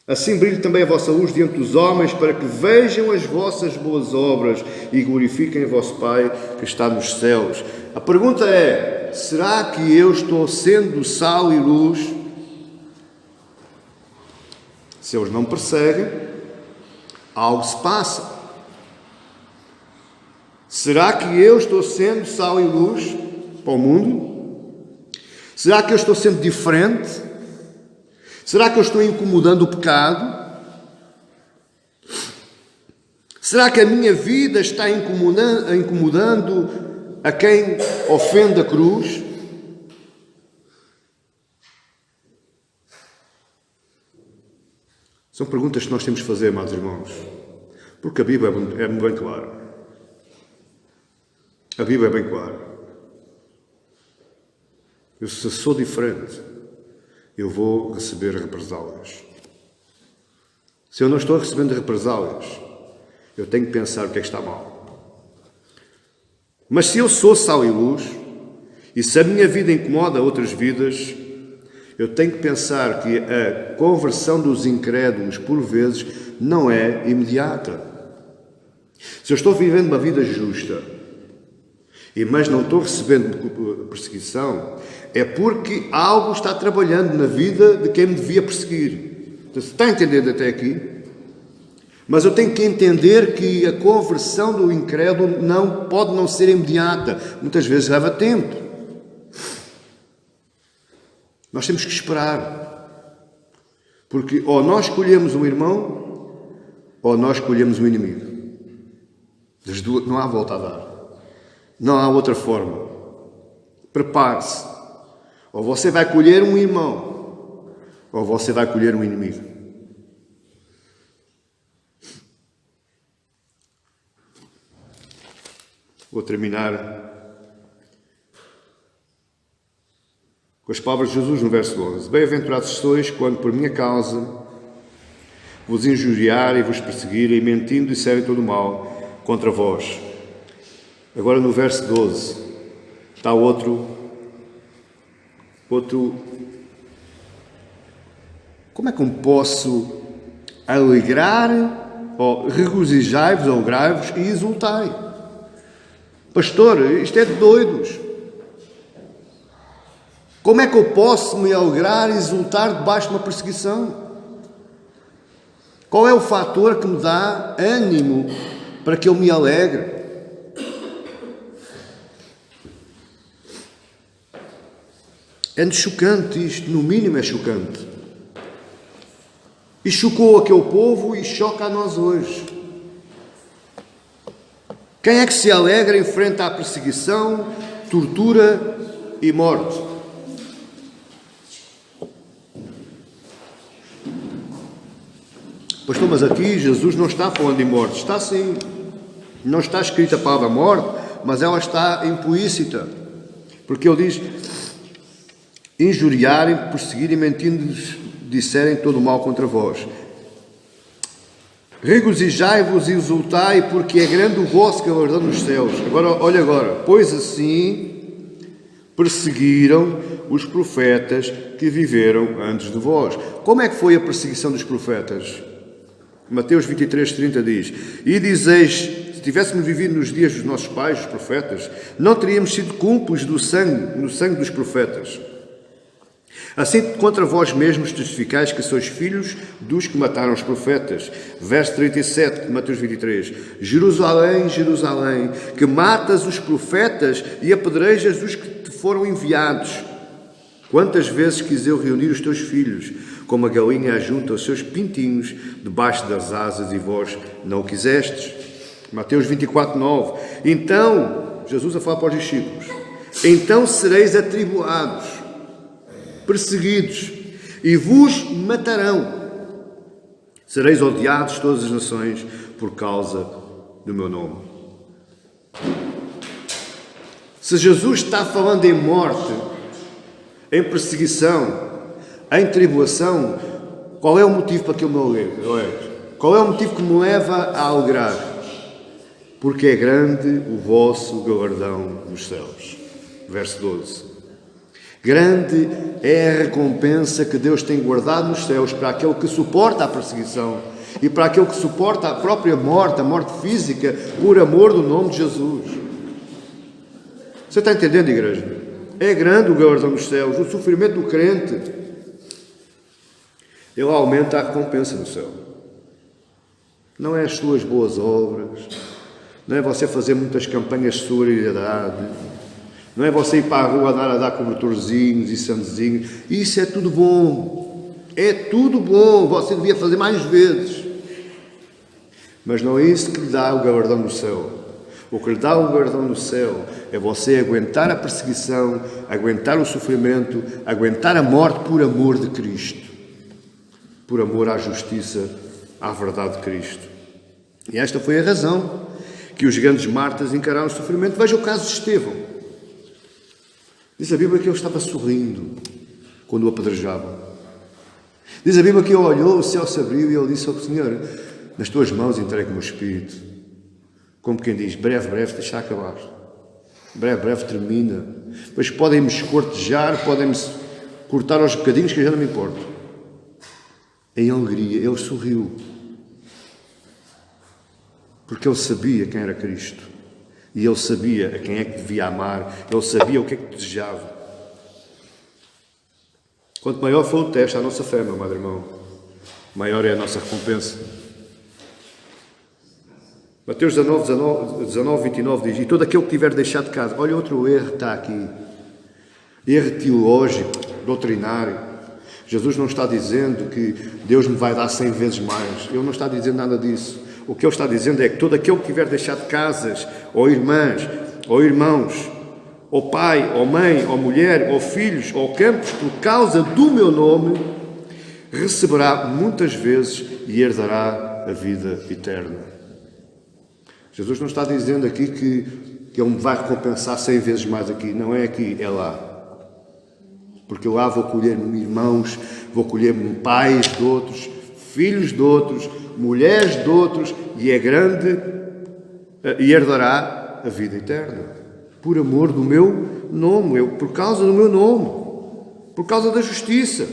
Assim brilhe também a vossa luz diante dos homens, para que vejam as vossas boas obras e glorifiquem o vosso Pai que está nos céus. A pergunta é, será que eu estou sendo sal e luz? Se eles não perseguem, algo se passa. Será que eu estou sendo sal e luz para o mundo? Será que eu estou sendo diferente? Será que eu estou incomodando o pecado? Será que a minha vida está incomodando a quem ofende a cruz? São perguntas que nós temos que fazer, amados irmãos, porque a Bíblia é bem clara. A Bíblia é bem clara. Eu, se sou diferente, eu vou receber represálias. Se eu não estou recebendo represálias, eu tenho que pensar o que é que está mal. Mas se eu sou sal e luz, e se a minha vida incomoda outras vidas, eu tenho que pensar que a conversão dos incrédulos, por vezes, não é imediata. Se eu estou vivendo uma vida justa, mas não estou recebendo perseguição, é porque algo está trabalhando na vida de quem me devia perseguir. Então, está a entender até aqui? Mas eu tenho que entender que a conversão do incrédulo não pode não ser imediata. Muitas vezes leva tempo. Nós temos que esperar. Porque ou nós escolhemos um irmão, ou nós escolhemos um inimigo. Das duas, não há volta a dar. Não há outra forma. Prepare-se. Ou você vai colher um irmão, ou você vai colher um inimigo. Vou terminar com as palavras de Jesus no verso 11. Bem-aventurados sois quando por minha causa vos injuriarem e vos perseguirem, mentindo e disserem todo o mal contra vós. Agora no verso 12 está outro. Como é que eu posso alegrar, ou regozijai-vos, ou alegrai-vos e exultai? Pastor, isto é de doidos. Como é que eu posso me alegrar e exultar debaixo de uma perseguição? Qual é o fator que me dá ânimo para que eu me alegre? É chocante isto, no mínimo é chocante. E chocou aquele povo e choca a nós hoje. Quem é que se alegra em frente à perseguição, tortura e morte? Pastor, mas aqui Jesus não está falando de morte. Está sim. Não está escrita a palavra morte, mas ela está implícita. Porque ele diz: injuriarem, perseguirem, mentindo, disserem todo o mal contra vós. Regozijai-vos e exultai, porque é grande o vosso galardão nos céus. Agora, olha agora. Pois assim perseguiram os profetas que viveram antes de vós. Como é que foi a perseguição dos profetas? Mateus 23:30 diz: e dizeis, se tivéssemos vivido nos dias dos nossos pais, os profetas, não teríamos sido cúmplices no sangue dos profetas. Assim, contra vós mesmos testificais que sois filhos dos que mataram os profetas. Verso 37 de Mateus 23. Jerusalém, Jerusalém, que matas os profetas e apedrejas os que te foram enviados. Quantas vezes quis eu reunir os teus filhos, como a galinha ajunta os seus pintinhos debaixo das asas, e vós não o quisestes. Mateus 24:9. Então, Jesus a falar para os discípulos, então sereis atribulados, perseguidos, e vos matarão. Sereis odiados de todas as nações por causa do meu nome. Se Jesus está falando em morte, em perseguição, em tribulação, qual é o motivo para que eu me alegre? Qual é o motivo que me leva a alegrar? Porque é grande o vosso galardão nos céus. Verso 12. Grande é a recompensa que Deus tem guardado nos céus para aquele que suporta a perseguição e para aquele que suporta a própria morte, a morte física, por amor do nome de Jesus. Você está entendendo, igreja? É grande o galardão dos céus, o sofrimento do crente. Ele aumenta a recompensa no céu. Não é as suas boas obras, não é você fazer muitas campanhas de solidariedade, não é você ir para a rua a dar cobertorzinhos e sandezinhos. Isso é tudo bom. É tudo bom. Você devia fazer mais vezes. Mas não é isso que lhe dá o galardão no céu. O que lhe dá o galardão no céu é você aguentar a perseguição, aguentar o sofrimento, aguentar a morte por amor de Cristo. Por amor à justiça, à verdade de Cristo. E esta foi a razão que os grandes mártires encararam o sofrimento. Veja o caso de Estevão. Diz a Bíblia que ele estava sorrindo quando o apedrejavam. Diz a Bíblia que ele olhou, o céu se abriu e ele disse ao Senhor: nas tuas mãos entrego o meu espírito. Como quem diz, breve, breve, deixa acabar. Breve, breve, termina. Pois podem-me escortejar, podem-me cortar aos bocadinhos, que eu já não me importo. Em alegria, ele sorriu. Porque ele sabia quem era Cristo. E ele sabia a quem é que devia amar, ele sabia o que é que desejava. Quanto maior for o teste à nossa fé, meu amado irmão, maior é a nossa recompensa. Mateus 19, 29 diz: e todo aquele que tiver deixado de casa, olha, outro erro está aqui, erro teológico, doutrinário. Jesus não está dizendo que Deus me vai dar 100 vezes mais, ele não está dizendo nada disso. O que ele está dizendo é que todo aquele que tiver deixado casas, ou irmãs, ou irmãos, ou pai, ou mãe, ou mulher, ou filhos, ou campos, por causa do meu nome, receberá muitas vezes e herdará a vida eterna. Jesus não está dizendo aqui que ele me vai recompensar 100 vezes mais aqui. Não é aqui, é lá. Porque lá vou colher irmãos, vou colher pais de outros, filhos de outros, mulheres de outros, e é grande, e herdará a vida eterna. Por amor do meu nome, por causa do meu nome, por causa da justiça.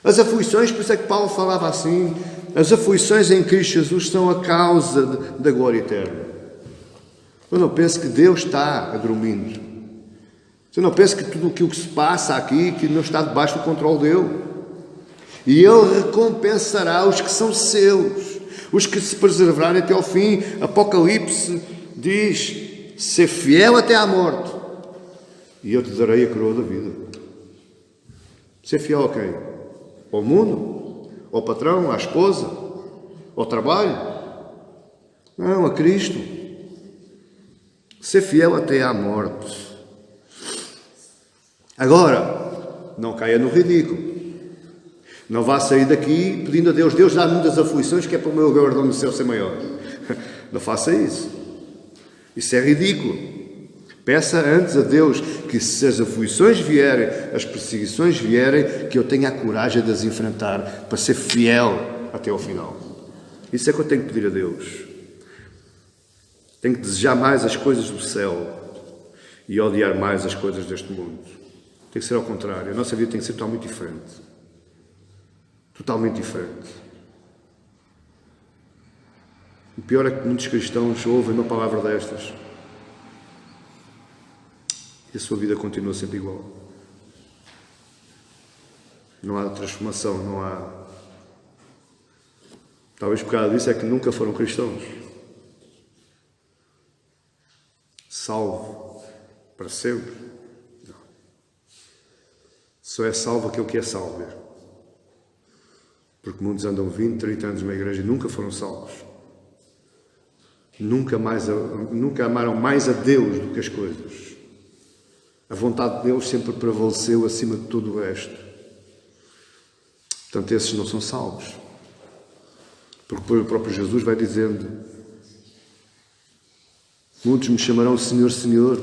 As aflições, por isso é que Paulo falava assim, as aflições em Cristo Jesus são a causa da glória eterna. Eu não penso que Deus está a dormir. Eu não penso que tudo aquilo que se passa aqui, que não está debaixo do controle dele. E ele recompensará os que são seus, os que se preservarem até ao fim. Apocalipse diz: ser fiel até à morte, e eu te darei a coroa da vida. Ser fiel a quem? Ao mundo? Ao patrão? À esposa? Ao trabalho? Não, a Cristo. Ser fiel até à morte. Agora, não caia no ridículo. Não vá sair daqui pedindo a Deus: Deus dá-me muitas aflições, que é para o meu galardão no céu ser maior. Não faça isso. Isso é ridículo. Peça antes a Deus que, se as aflições vierem, as perseguições vierem, que eu tenha a coragem de as enfrentar para ser fiel até ao final. Isso é que eu tenho que pedir a Deus. Tenho que desejar mais as coisas do céu e odiar mais as coisas deste mundo. Tem que ser ao contrário. A nossa vida tem que ser totalmente diferente. Totalmente diferente. O pior é que muitos cristãos ouvem uma palavra destas e a sua vida continua sempre igual. Não há transformação, não há... Talvez por causa disso é que nunca foram cristãos. Salvo para sempre? Não. Só é salvo aquele que é salvo. Porque muitos andam 20, 30 anos numa igreja e nunca foram salvos. Nunca amaram mais a Deus do que as coisas. A vontade de Deus sempre prevaleceu acima de todo o resto. Portanto, esses não são salvos. Porque o próprio Jesus vai dizendo: muitos me chamarão Senhor, Senhor.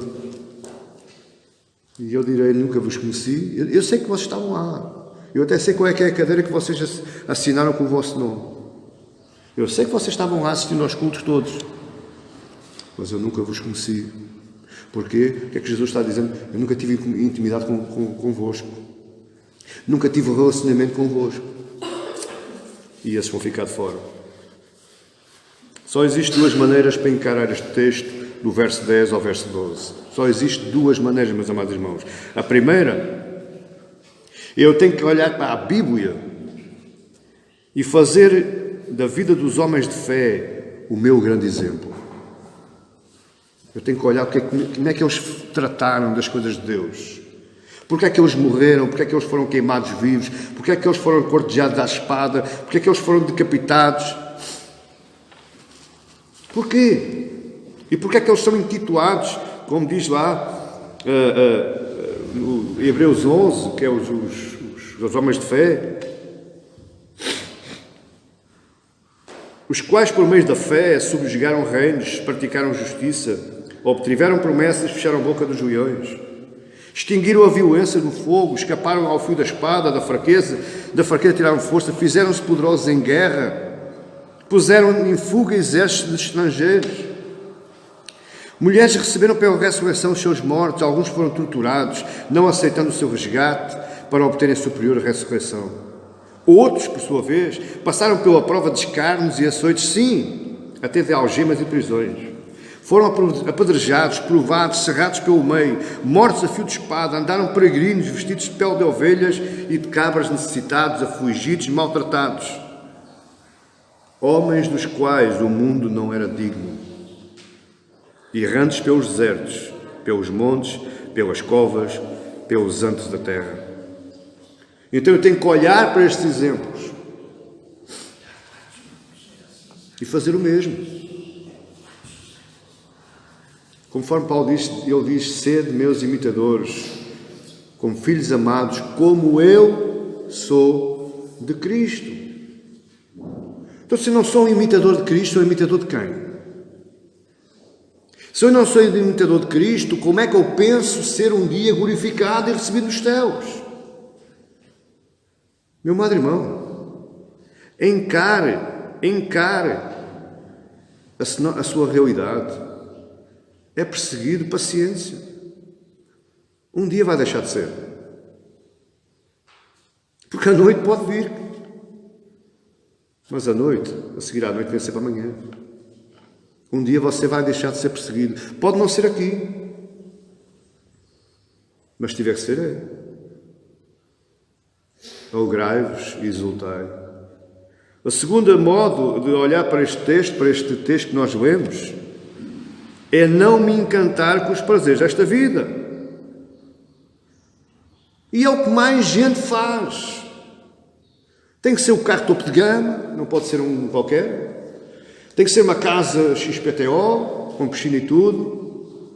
E eu direi: nunca vos conheci. Eu sei que vocês estavam lá. Eu até sei qual é que é a cadeira que vocês assinaram com o vosso nome. Eu sei que vocês estavam lá assistindo aos cultos todos. Mas eu nunca vos conheci. Porquê? O que é que Jesus está dizendo? Eu nunca tive intimidade convosco. Nunca tive um relacionamento convosco. E esses vão ficar de fora. Só existem duas maneiras para encarar este texto, do verso 10 ao verso 12. Só existem duas maneiras, meus amados irmãos. A primeira, eu tenho que olhar para a Bíblia e fazer da vida dos homens de fé o meu grande exemplo. Eu tenho que olhar como é que eles trataram das coisas de Deus. Porque é que eles morreram? Porque é que eles foram queimados vivos? Porque é que eles foram cortejados à espada? Porque é que eles foram decapitados? Porquê? E porque é que eles são intitulados, como diz lá no Hebreus 11, que é os homens de fé, os quais por meio da fé subjugaram reinos, praticaram justiça, obtiveram promessas, fecharam a boca dos leões, extinguiram a violência no fogo, escaparam ao fio da espada, da fraqueza tiraram força, fizeram-se poderosos em guerra, puseram em fuga exércitos de estrangeiros. Mulheres receberam pela ressurreição os seus mortos, alguns foram torturados, não aceitando o seu resgate para obterem superior ressurreição. Outros, por sua vez, passaram pela prova de escárnios e açoites, sim, até de algemas e prisões. Foram apedrejados, provados, cerrados pelo meio, mortos a fio de espada, andaram peregrinos vestidos de pele de ovelhas e de cabras, necessitados, afligidos, maltratados. Homens dos quais o mundo não era digno, errantes pelos desertos, pelos montes, pelas covas, pelos antros da terra. Então eu tenho que olhar para estes exemplos e fazer o mesmo. Conforme Paulo diz, ele diz: sede meus imitadores, como filhos amados, como eu sou de Cristo. Então, se eu não sou um imitador de Cristo, sou imitador de quem? Se eu não sou um imitador de Cristo, como é que eu penso ser um dia glorificado e recebido nos céus? Meu amado irmão, encare a sua realidade. É perseguido, paciência. Um dia vai deixar de ser. Porque a noite pode vir. Mas a noite, a seguir à noite, vem sempre amanhã. Um dia você vai deixar de ser perseguido. Pode não ser aqui. Mas se tiver que ser, é. Alegrai-vos e exultai. A segunda modo de olhar para este texto que nós lemos, é não me encantar com os prazeres desta vida. E é o que mais gente faz. Tem que ser o carro topo de gama, não pode ser um qualquer. Tem que ser uma casa XPTO, com piscina e tudo.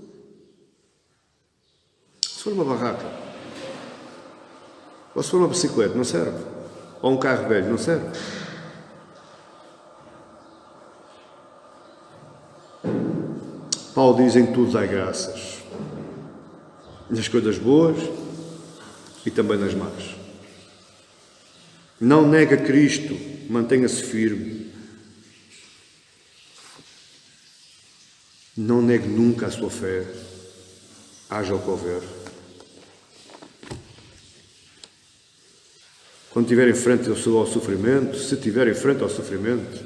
Se for uma barraca, ou se for uma bicicleta, não serve. Ou um carro velho, não serve. Paulo diz: em tudo dai graças, nas coisas boas e também nas más. Não nega Cristo, mantenha-se firme. Não negue nunca a sua fé, haja o que houver. Quando estiver em frente ao sofrimento, se estiver em frente ao sofrimento,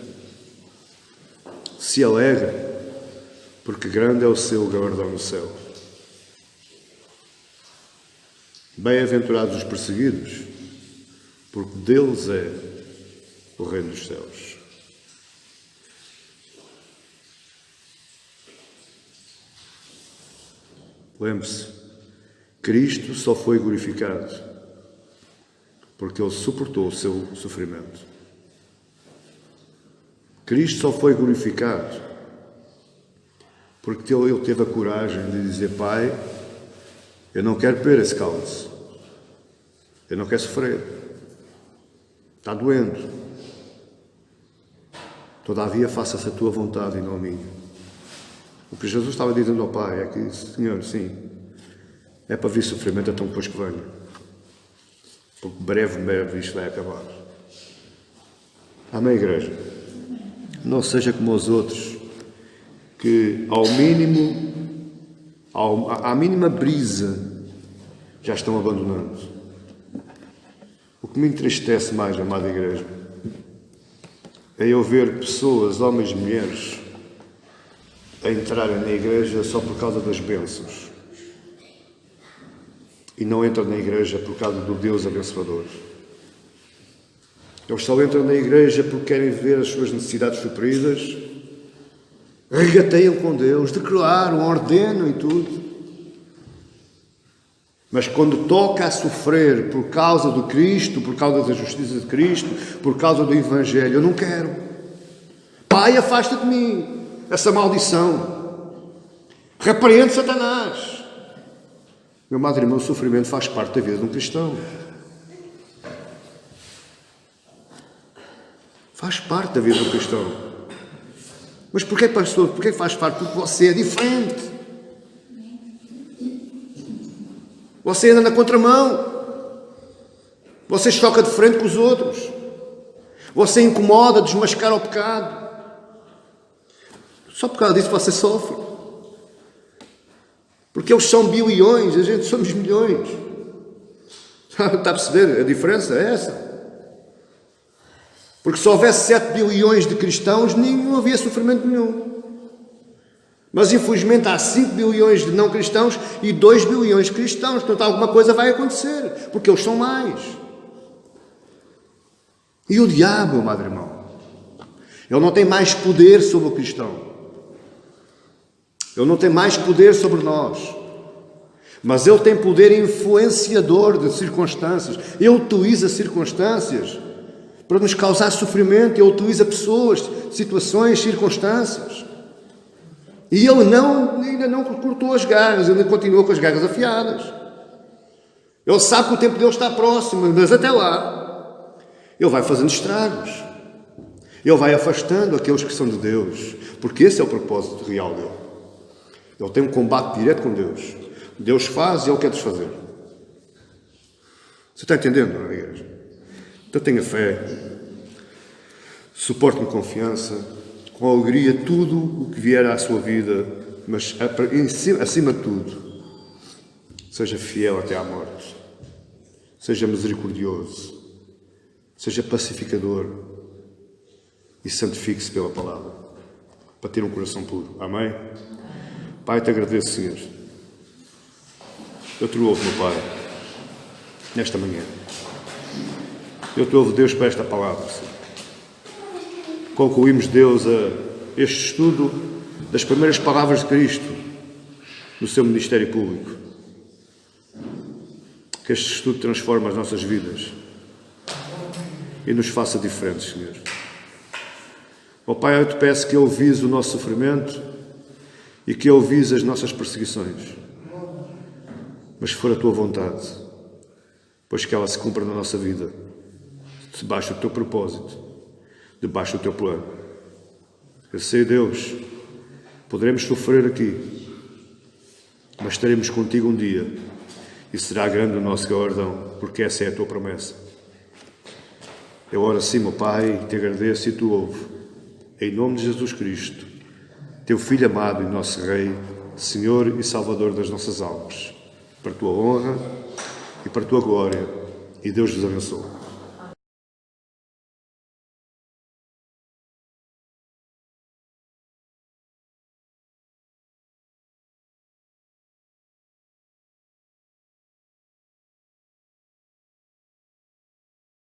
se alegre, porque grande é o seu galardão no céu. Bem-aventurados os perseguidos, porque deles é o reino dos céus. Lembre-se, Cristo só foi glorificado porque Ele suportou o seu sofrimento. Cristo só foi glorificado porque Ele teve a coragem de dizer: Pai, eu não quero beber esse cálice, eu não quero sofrer, está doendo, todavia faça-se a tua vontade e não a minha. O que Jesus estava dizendo ao Pai é que, Senhor, sim, é para vir sofrimento, então depois que venha, porque breve isto vai acabar. Amém, igreja? Não seja como os outros, que à mínima brisa já estão abandonando. O que me entristece mais, amada igreja, é eu ver pessoas, homens e mulheres, a entrarem na igreja só por causa das bênçãos e não entram na igreja por causa do Deus abençoador. Eles só entram na igreja porque querem ver as suas necessidades supridas, regateiam com Deus, declaram, ordenam e tudo. Mas quando toca a sofrer por causa do Cristo, por causa da justiça de Cristo, por causa do Evangelho, eu não quero. Pai, afasta de mim essa maldição. Repreende Satanás. Meu amado irmão, o sofrimento faz parte da vida de um cristão. Faz parte da vida do cristão. Mas porquê, pastor? Porquê faz parte? Porque você é diferente. Você anda na contramão. Você choca de frente com os outros. Você incomoda, desmascara o pecado. Só por causa disso você sofre. Porque eles são bilhões, a gente somos milhões. Está a perceber? A diferença é essa. Porque se houvesse 7 bilhões de cristãos, não havia sofrimento nenhum. Mas infelizmente há 5 bilhões de não cristãos e 2 bilhões de cristãos. Portanto, alguma coisa vai acontecer, porque eles são mais. E o diabo, amado irmão, ele não tem mais poder sobre o cristão. Ele não tem mais poder sobre nós. Mas ele tem poder influenciador de circunstâncias. Ele utiliza circunstâncias para nos causar sofrimento. Ele utiliza pessoas, situações, circunstâncias. E ele ainda não cortou as garras, ele continua com as garras afiadas. Ele sabe que o tempo dele está próximo, mas até lá ele vai fazendo estragos. Ele vai afastando aqueles que são de Deus, porque esse é o propósito real dele. Ele tem um combate direto com Deus. Deus faz e Ele quer desfazer. Você está entendendo, não é, igreja? Então tenha fé, suporte com confiança, com alegria, tudo o que vier à sua vida, mas acima de tudo, seja fiel até à morte, seja misericordioso, seja pacificador e santifique-se pela palavra, para ter um coração puro. Amém? Pai, te agradeço, Senhor. Eu te louvo, meu Pai, nesta manhã. Eu te louvo, Deus, para esta palavra, Senhor. Concluímos, Deus, este estudo das primeiras palavras de Cristo no seu ministério público. Que este estudo transforme as nossas vidas e nos faça diferentes, Senhor. Ó Pai, eu te peço que Ele vise o nosso sofrimento e que Ele vise as nossas perseguições. Mas se for a Tua vontade, pois que ela se cumpra na nossa vida, debaixo do Teu propósito, debaixo do Teu plano. Eu sei, Deus, Poderemos sofrer aqui, mas estaremos contigo um dia e será grande o nosso galardão, porque essa é a tua promessa. Eu oro assim, meu Pai, e te agradeço e tu ouve. Em nome de Jesus Cristo, teu Filho amado e nosso Rei, Senhor e Salvador das nossas almas, para a tua honra e para a tua glória. E Deus vos abençoe.